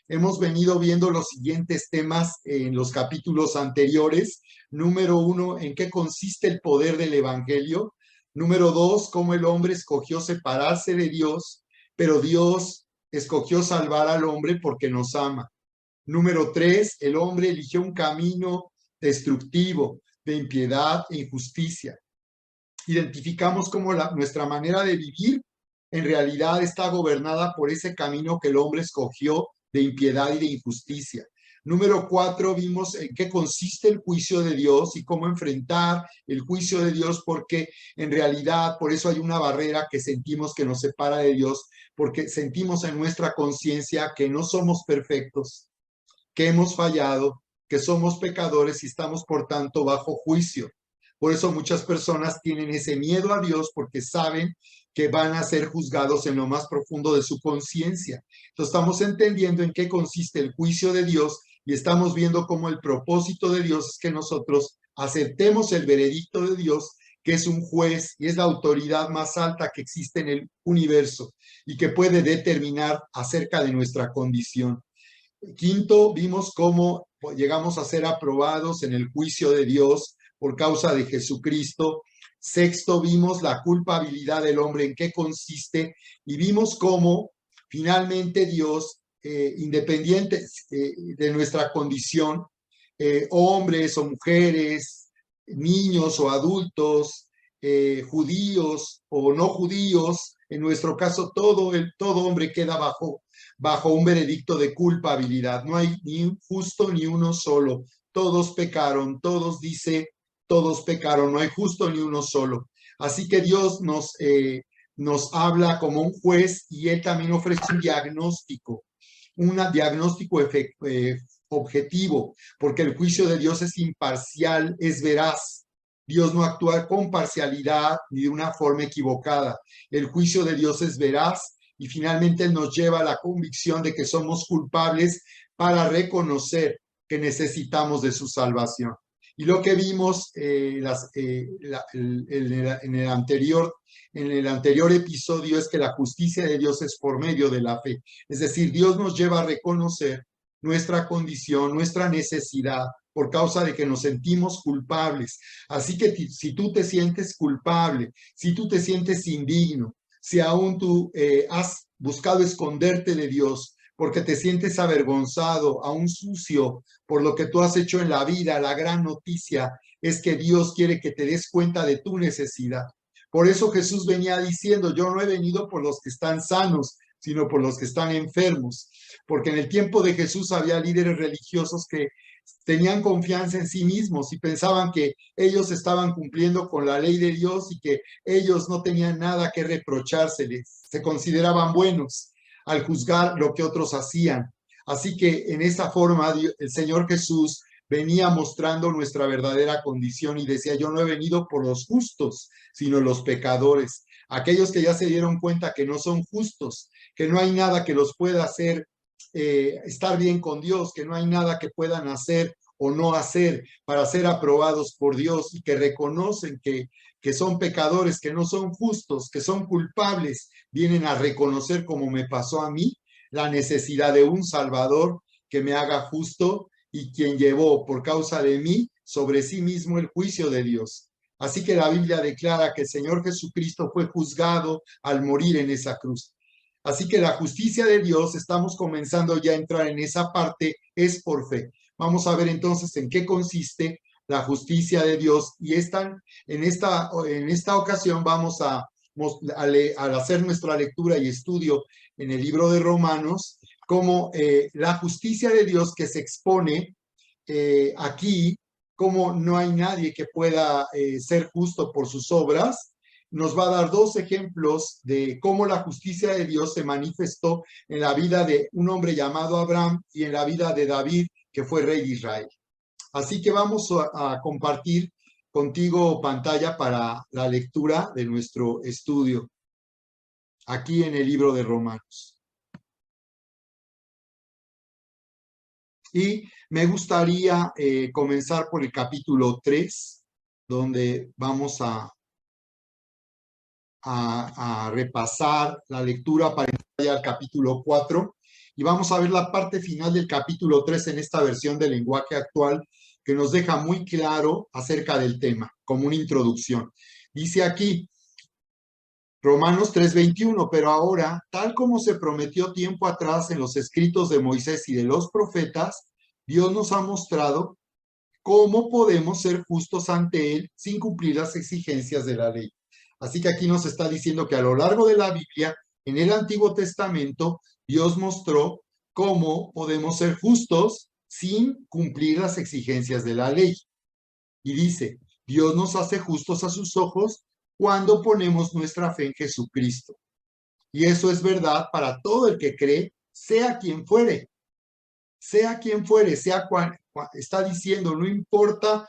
Hemos venido viendo los siguientes temas en los capítulos anteriores. Número 1, ¿en qué consiste el poder del Evangelio? Número 2, cómo el hombre escogió separarse de Dios, pero Dios escogió salvar al hombre porque nos ama. Número 3, el hombre eligió un camino destructivo, de impiedad e injusticia. Identificamos cómo nuestra manera de vivir en realidad está gobernada por ese camino que el hombre escogió de impiedad y de injusticia. Número 4, vimos en qué consiste el juicio de Dios y cómo enfrentar el juicio de Dios, porque en realidad por eso hay una barrera que sentimos que nos separa de Dios, porque sentimos en nuestra conciencia que no somos perfectos, que hemos fallado, que somos pecadores y estamos por tanto bajo juicio. Por eso muchas personas tienen ese miedo a Dios porque saben que van a ser juzgados en lo más profundo de su conciencia. Entonces estamos entendiendo en qué consiste el juicio de Dios y estamos viendo cómo el propósito de Dios es que nosotros aceptemos el veredicto de Dios, que es un juez y es la autoridad más alta que existe en el universo y que puede determinar acerca de nuestra condición. Quinto, vimos cómo llegamos a ser aprobados en el juicio de Dios por causa de Jesucristo. Sexto, vimos la culpabilidad del hombre, en qué consiste, y vimos cómo finalmente Dios, independiente de nuestra condición, hombres o mujeres, niños o adultos, judíos o no judíos, en nuestro caso todo hombre queda bajo un veredicto de culpabilidad. No hay ni un justo ni uno solo. Todos pecaron, todos pecaron, no hay justo ni uno solo. Así que Dios nos habla como un juez y Él también ofrece un diagnóstico objetivo, porque el juicio de Dios es imparcial, es veraz. Dios no actúa con parcialidad ni de una forma equivocada. El juicio de Dios es veraz y finalmente Él nos lleva a la convicción de que somos culpables para reconocer que necesitamos de su salvación. Y lo que vimos en el anterior episodio es que la justicia de Dios es por medio de la fe. Es decir, Dios nos lleva a reconocer nuestra condición, nuestra necesidad, por causa de que nos sentimos culpables. Así que si tú te sientes culpable, si tú te sientes indigno, si aún tú has buscado esconderte de Dios porque te sientes avergonzado, aún sucio por lo que tú has hecho en la vida, la gran noticia es que Dios quiere que te des cuenta de tu necesidad. Por eso Jesús venía diciendo, yo no he venido por los que están sanos, sino por los que están enfermos. Porque en el tiempo de Jesús había líderes religiosos que tenían confianza en sí mismos y pensaban que ellos estaban cumpliendo con la ley de Dios y que ellos no tenían nada que reprocharseles, se consideraban buenos al juzgar lo que otros hacían. Así que en esa forma el Señor Jesús venía mostrando nuestra verdadera condición y decía, yo no he venido por los justos, sino los pecadores, aquellos que ya se dieron cuenta que no son justos, que no hay nada que los pueda hacer estar bien con Dios, que no hay nada que puedan hacer o no hacer para ser aprobados por Dios y que reconocen que son pecadores, que no son justos, que son culpables, vienen a reconocer, como me pasó a mí, la necesidad de un Salvador que me haga justo y quien llevó por causa de mí sobre sí mismo el juicio de Dios. Así que la Biblia declara que el Señor Jesucristo fue juzgado al morir en esa cruz. Así que la justicia de Dios, estamos comenzando ya a entrar en esa parte, es por fe. Vamos a ver entonces en qué consiste la justicia de Dios y en esta ocasión vamos al hacer nuestra lectura y estudio en el libro de Romanos, como la justicia de Dios que se expone aquí, como no hay nadie que pueda ser justo por sus obras, nos va a dar dos ejemplos de cómo la justicia de Dios se manifestó en la vida de un hombre llamado Abraham y en la vida de David, que fue rey de Israel. Así que vamos a compartir contigo pantalla para la lectura de nuestro estudio aquí en el libro de Romanos. Y me gustaría comenzar por el capítulo 3, donde vamos a repasar la lectura para entrar ya al capítulo 4. Y vamos a ver la parte final del capítulo 3 en esta versión del lenguaje actual, que nos deja muy claro acerca del tema, como una introducción. Dice aquí, Romanos 3:21, pero ahora, tal como se prometió tiempo atrás en los escritos de Moisés y de los profetas, Dios nos ha mostrado cómo podemos ser justos ante Él sin cumplir las exigencias de la ley. Así que aquí nos está diciendo que a lo largo de la Biblia, en el Antiguo Testamento, Dios mostró cómo podemos ser justos sin cumplir las exigencias de la ley. Y dice, Dios nos hace justos a sus ojos cuando ponemos nuestra fe en Jesucristo. Y eso es verdad para todo el que cree, sea quien fuere, sea cual, está diciendo, no importa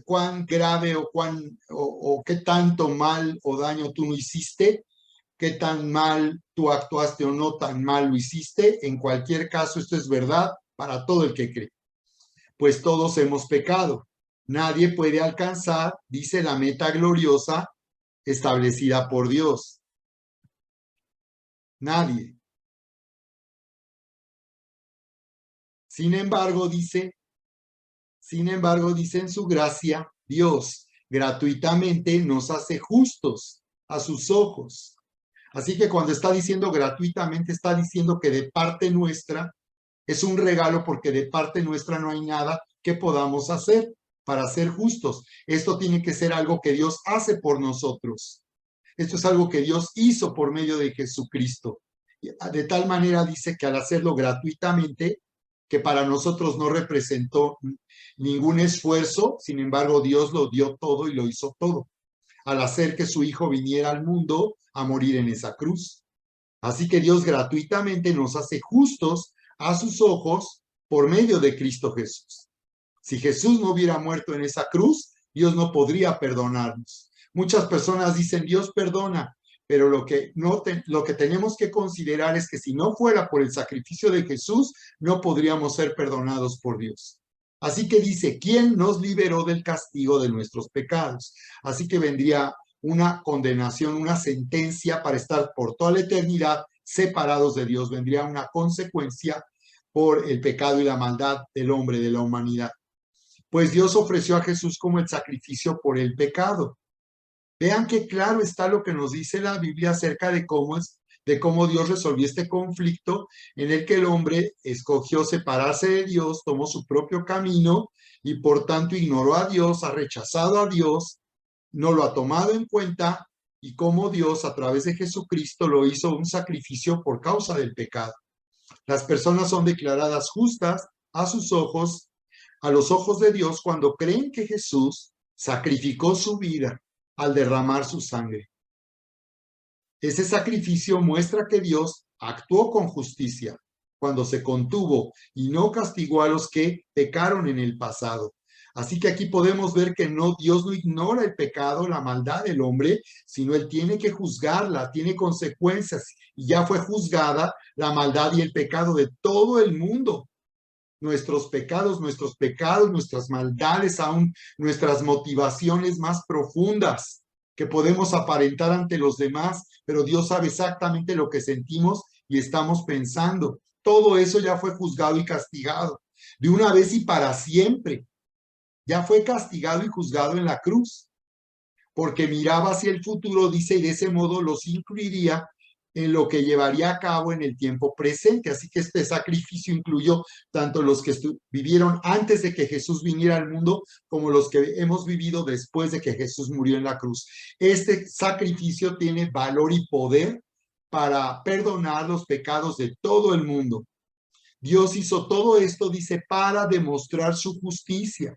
cuán grave o qué tanto mal o daño tú no hiciste, qué tan mal tú actuaste o no tan mal lo hiciste, en cualquier caso esto es verdad para todo el que cree. Pues todos hemos pecado. Nadie puede alcanzar, dice, la meta gloriosa establecida por Dios. Nadie. Sin embargo, dice en su gracia, Dios gratuitamente nos hace justos a sus ojos. Así que cuando está diciendo gratuitamente, está diciendo que de parte nuestra es un regalo, porque de parte nuestra no hay nada que podamos hacer para ser justos. Esto tiene que ser algo que Dios hace por nosotros. Esto es algo que Dios hizo por medio de Jesucristo. De tal manera dice que al hacerlo gratuitamente, que para nosotros no representó ningún esfuerzo, sin embargo Dios lo dio todo y lo hizo todo, al hacer que su Hijo viniera al mundo a morir en esa cruz. Así que Dios gratuitamente nos hace justos a sus ojos por medio de Cristo Jesús. Si Jesús no hubiera muerto en esa cruz, Dios no podría perdonarnos. Muchas personas dicen, Dios perdona, pero lo que tenemos que considerar es que si no fuera por el sacrificio de Jesús, no podríamos ser perdonados por Dios. Así que dice, ¿quién nos liberó del castigo de nuestros pecados? Así que vendría una condenación, una sentencia para estar por toda la eternidad separados de Dios. Vendría una consecuencia por el pecado y la maldad del hombre, de la humanidad. Pues Dios ofreció a Jesús como el sacrificio por el pecado. Vean qué claro está lo que nos dice la Biblia acerca de cómo Dios resolvió este conflicto en el que el hombre escogió separarse de Dios, tomó su propio camino y por tanto ignoró a Dios, ha rechazado a Dios, no lo ha tomado en cuenta, y cómo Dios a través de Jesucristo lo hizo un sacrificio por causa del pecado. Las personas son declaradas justas a sus ojos, a los ojos de Dios, cuando creen que Jesús sacrificó su vida al derramar su sangre. Ese sacrificio muestra que Dios actuó con justicia cuando se contuvo y no castigó a los que pecaron en el pasado. Así que aquí podemos ver que Dios no ignora el pecado, la maldad del hombre, sino Él tiene que juzgarla, tiene consecuencias, y ya fue juzgada la maldad y el pecado de todo el mundo. Nuestras nuestras maldades, aún nuestras motivaciones más profundas que podemos aparentar ante los demás, pero Dios sabe exactamente lo que sentimos y estamos pensando. Todo eso ya fue juzgado y castigado de una vez y para siempre. Ya fue castigado y juzgado en la cruz, porque miraba hacia el futuro, dice, y de ese modo los incluiría en lo que llevaría a cabo en el tiempo presente. Así que este sacrificio incluyó tanto los que vivieron antes de que Jesús viniera al mundo, como los que hemos vivido después de que Jesús murió en la cruz. Este sacrificio tiene valor y poder para perdonar los pecados de todo el mundo. Dios hizo todo esto, dice, para demostrar su justicia,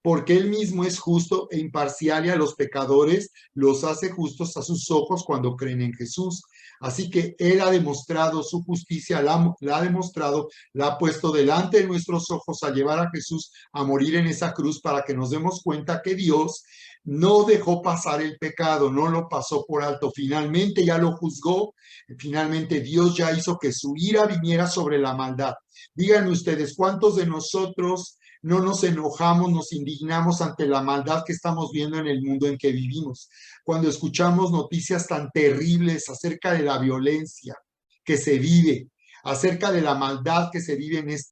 porque Él mismo es justo e imparcial, y a los pecadores los hace justos a sus ojos cuando creen en Jesús. Así que Él ha demostrado su justicia, la ha demostrado, la ha puesto delante de nuestros ojos al llevar a Jesús a morir en esa cruz, para que nos demos cuenta que Dios no dejó pasar el pecado, no lo pasó por alto. Finalmente ya lo juzgó, finalmente Dios ya hizo que su ira viniera sobre la maldad. Díganme ustedes, ¿cuántos de nosotros no nos enojamos, nos indignamos ante la maldad que estamos viendo en el mundo en que vivimos? Cuando escuchamos noticias tan terribles acerca de la violencia que se vive, acerca de la maldad que se vive en este